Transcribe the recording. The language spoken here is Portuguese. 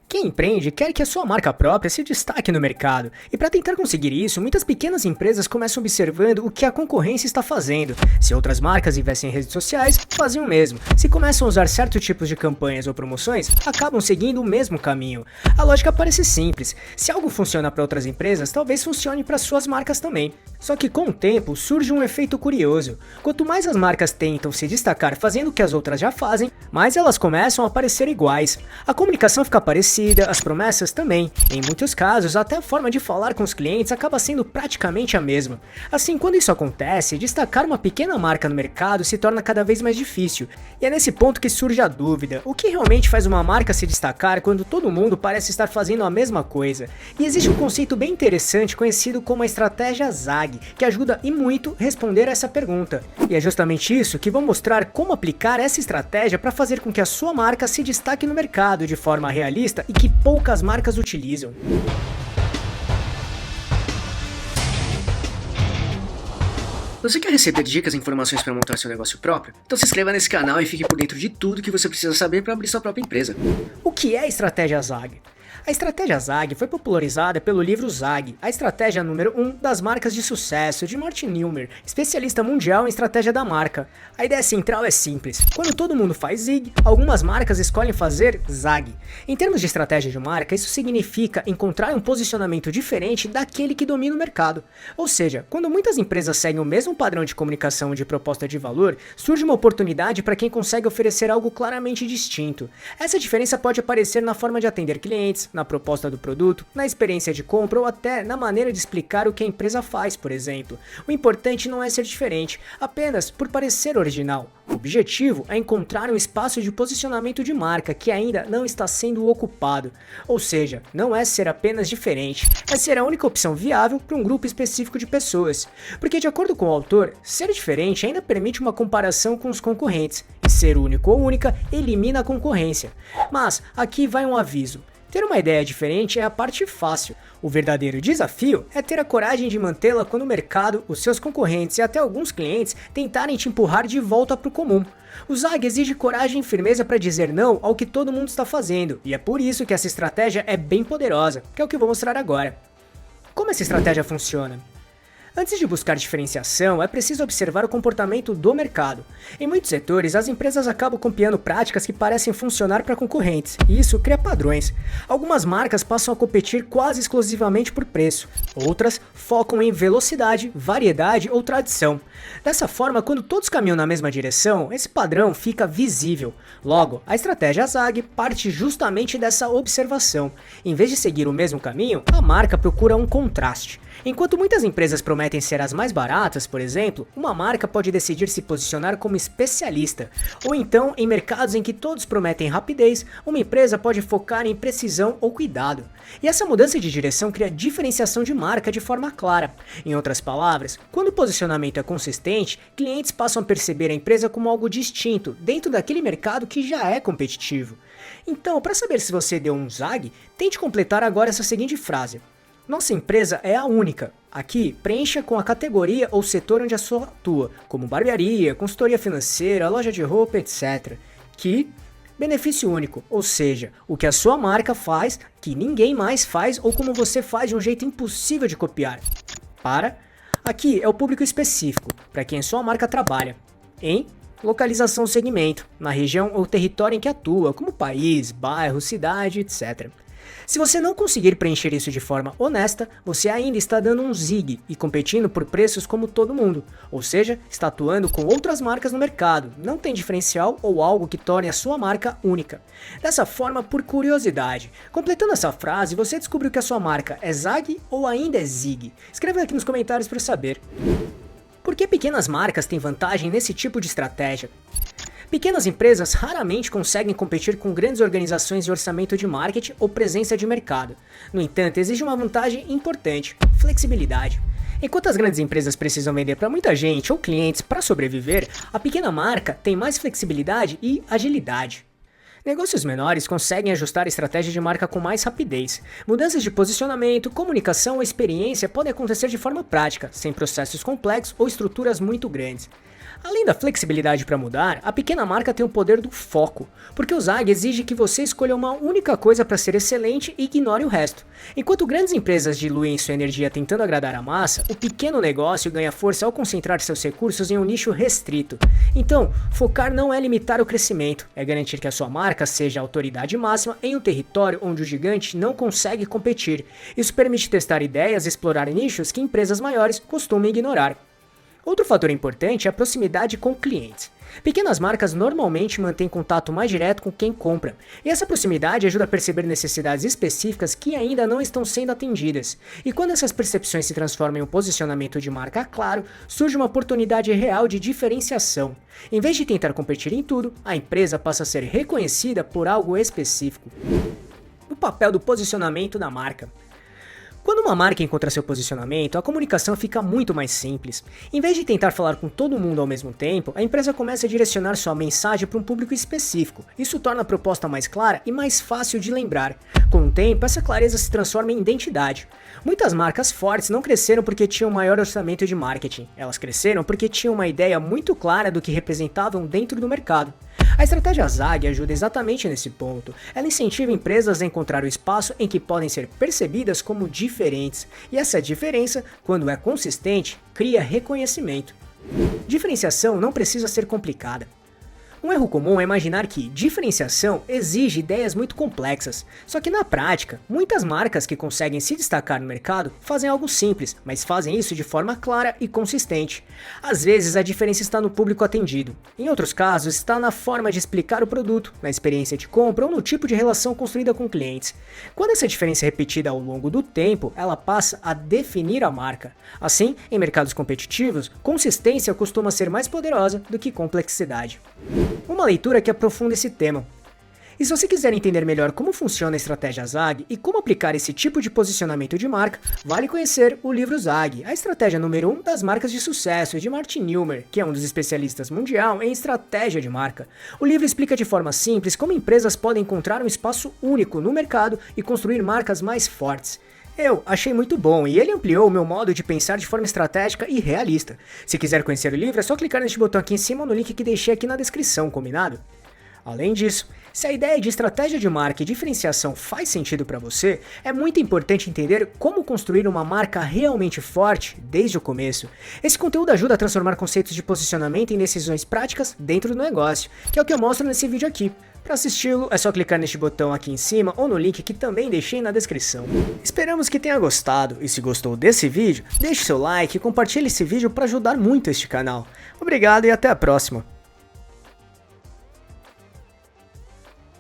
Quem empreende quer que a sua marca própria se destaque no mercado, e para tentar conseguir isso, muitas pequenas empresas começam observando o que a concorrência está fazendo. Se outras marcas investem em redes sociais, fazem o mesmo. Se começam a usar certos tipos de campanhas ou promoções, acabam seguindo o mesmo caminho. A lógica parece simples. Se algo funciona para outras empresas, talvez funcione para suas marcas também. Só que com o tempo surge um efeito curioso. Quanto mais as marcas tentam se destacar fazendo o que as outras já fazem, mais elas começam a parecer iguais. A comunicação fica parecida, as promessas também. Em muitos casos, até a forma de falar com os clientes acaba sendo praticamente a mesma. Assim, quando isso acontece, destacar uma pequena marca no mercado se torna cada vez mais difícil. E é nesse ponto que surge a dúvida: o que realmente faz uma marca se destacar quando todo mundo parece estar fazendo a mesma coisa? E existe um conceito bem interessante conhecido como a estratégia ZAG, que ajuda e muito a responder a essa pergunta. E é justamente isso que vou mostrar como aplicar essa estratégia para fazer com que a sua marca se destaque no mercado de forma realista e que poucas marcas utilizam. Você quer receber dicas e informações para montar seu negócio próprio? Então se inscreva nesse canal e fique por dentro de tudo que você precisa saber para abrir sua própria empresa. O que é a estratégia ZAG? A estratégia ZAG foi popularizada pelo livro ZAG, a estratégia número 1 das marcas de sucesso, de Martin Neumer, especialista mundial em estratégia da marca. A ideia central é simples: quando todo mundo faz ZIG, algumas marcas escolhem fazer ZAG. Em termos de estratégia de marca, isso significa encontrar um posicionamento diferente daquele que domina o mercado. Ou seja, quando muitas empresas seguem o mesmo padrão de comunicação e de proposta de valor, surge uma oportunidade para quem consegue oferecer algo claramente distinto. Essa diferença pode aparecer na forma de atender clientes, na proposta do produto, na experiência de compra ou até na maneira de explicar o que a empresa faz, por exemplo. O importante não é ser diferente, apenas por parecer original. O objetivo é encontrar um espaço de posicionamento de marca que ainda não está sendo ocupado. Ou seja, não é ser apenas diferente, é ser a única opção viável para um grupo específico de pessoas. Porque, de acordo com o autor, ser diferente ainda permite uma comparação com os concorrentes, e ser único ou única elimina a concorrência. Mas aqui vai um aviso: ter uma ideia diferente é a parte fácil. O verdadeiro desafio é ter a coragem de mantê-la quando o mercado, os seus concorrentes e até alguns clientes tentarem te empurrar de volta para o comum. O ZAG exige coragem e firmeza para dizer não ao que todo mundo está fazendo, e é por isso que essa estratégia é bem poderosa, que é o que eu vou mostrar agora. Como essa estratégia funciona? Antes de buscar diferenciação, é preciso observar o comportamento do mercado. Em muitos setores, as empresas acabam copiando práticas que parecem funcionar para concorrentes, e isso cria padrões. Algumas marcas passam a competir quase exclusivamente por preço, outras focam em velocidade, variedade ou tradição. Dessa forma, quando todos caminham na mesma direção, esse padrão fica visível. Logo, a estratégia ZAG parte justamente dessa observação. Em vez de seguir o mesmo caminho, a marca procura um contraste. Enquanto muitas empresas prometem ser as mais baratas, por exemplo, uma marca pode decidir se posicionar como especialista. Ou então, em mercados em que todos prometem rapidez, uma empresa pode focar em precisão ou cuidado. E essa mudança de direção cria diferenciação de marca de forma clara. Em outras palavras, quando o posicionamento é consistente, clientes passam a perceber a empresa como algo distinto dentro daquele mercado que já é competitivo. Então, para saber se você deu um ZAG, tente completar agora essa seguinte frase: nossa empresa é a única. Aqui, preencha com a categoria ou setor onde a sua atua, como barbearia, consultoria financeira, loja de roupa, etc. Que benefício único, ou seja, o que a sua marca faz que ninguém mais faz ou como você faz de um jeito impossível de copiar. Aqui é o público específico, para quem sua marca trabalha. Em localização ou segmento, na região ou território em que atua, como país, bairro, cidade, etc. Se você não conseguir preencher isso de forma honesta, você ainda está dando um ZIG e competindo por preços como todo mundo, ou seja, está atuando com outras marcas no mercado, não tem diferencial ou algo que torne a sua marca única. Dessa forma, por curiosidade, completando essa frase, você descobriu que a sua marca é ZAG ou ainda é ZIG? Escreva aqui nos comentários para eu saber. Por que pequenas marcas têm vantagem nesse tipo de estratégia? Pequenas empresas raramente conseguem competir com grandes organizações de orçamento de marketing ou presença de mercado. No entanto, existe uma vantagem importante: flexibilidade. Enquanto as grandes empresas precisam vender para muita gente ou clientes para sobreviver, a pequena marca tem mais flexibilidade e agilidade. Negócios menores conseguem ajustar a estratégia de marca com mais rapidez. Mudanças de posicionamento, comunicação ou experiência podem acontecer de forma prática, sem processos complexos ou estruturas muito grandes. Além da flexibilidade para mudar, a pequena marca tem o poder do foco, porque o ZAG exige que você escolha uma única coisa para ser excelente e ignore o resto. Enquanto grandes empresas diluem sua energia tentando agradar a massa, o pequeno negócio ganha força ao concentrar seus recursos em um nicho restrito. Então, focar não é limitar o crescimento, é garantir que a sua marca seja a autoridade máxima em um território onde o gigante não consegue competir. Isso permite testar ideias e explorar nichos que empresas maiores costumam ignorar. Outro fator importante é a proximidade com clientes. Pequenas marcas normalmente mantêm contato mais direto com quem compra, e essa proximidade ajuda a perceber necessidades específicas que ainda não estão sendo atendidas. E quando essas percepções se transformam em um posicionamento de marca claro, surge uma oportunidade real de diferenciação. Em vez de tentar competir em tudo, a empresa passa a ser reconhecida por algo específico. O papel do posicionamento da marca. Quando uma marca encontra seu posicionamento, a comunicação fica muito mais simples. Em vez de tentar falar com todo mundo ao mesmo tempo, a empresa começa a direcionar sua mensagem para um público específico. Isso torna a proposta mais clara e mais fácil de lembrar. Com o tempo, essa clareza se transforma em identidade. Muitas marcas fortes não cresceram porque tinham maior orçamento de marketing. Elas cresceram porque tinham uma ideia muito clara do que representavam dentro do mercado. A estratégia ZAG ajuda exatamente nesse ponto. Ela incentiva empresas a encontrar o espaço em que podem ser percebidas como diferentes, e essa diferença, quando é consistente, cria reconhecimento. Diferenciação não precisa ser complicada. Um erro comum é imaginar que diferenciação exige ideias muito complexas, só que na prática, muitas marcas que conseguem se destacar no mercado fazem algo simples, mas fazem isso de forma clara e consistente. Às vezes a diferença está no público atendido, em outros casos está na forma de explicar o produto, na experiência de compra ou no tipo de relação construída com clientes. Quando essa diferença é repetida ao longo do tempo, ela passa a definir a marca. Assim, em mercados competitivos, consistência costuma ser mais poderosa do que complexidade. Uma leitura que aprofunda esse tema. E se você quiser entender melhor como funciona a estratégia ZAG e como aplicar esse tipo de posicionamento de marca, vale conhecer o livro ZAG, a estratégia número 1 das marcas de sucesso, de Martin Neumer, que é um dos especialistas mundial em estratégia de marca. O livro explica de forma simples como empresas podem encontrar um espaço único no mercado e construir marcas mais fortes. Eu achei muito bom e ele ampliou o meu modo de pensar de forma estratégica e realista. Se quiser conhecer o livro, é só clicar neste botão aqui em cima ou no link que deixei aqui na descrição, combinado? Além disso, se a ideia de estratégia de marca e diferenciação faz sentido para você, é muito importante entender como construir uma marca realmente forte desde o começo. Esse conteúdo ajuda a transformar conceitos de posicionamento em decisões práticas dentro do negócio, que é o que eu mostro nesse vídeo aqui. Para assisti-lo, é só clicar neste botão aqui em cima ou no link que também deixei na descrição. Esperamos que tenha gostado, e se gostou desse vídeo, deixe seu like e compartilhe esse vídeo para ajudar muito este canal. Obrigado e até a próxima!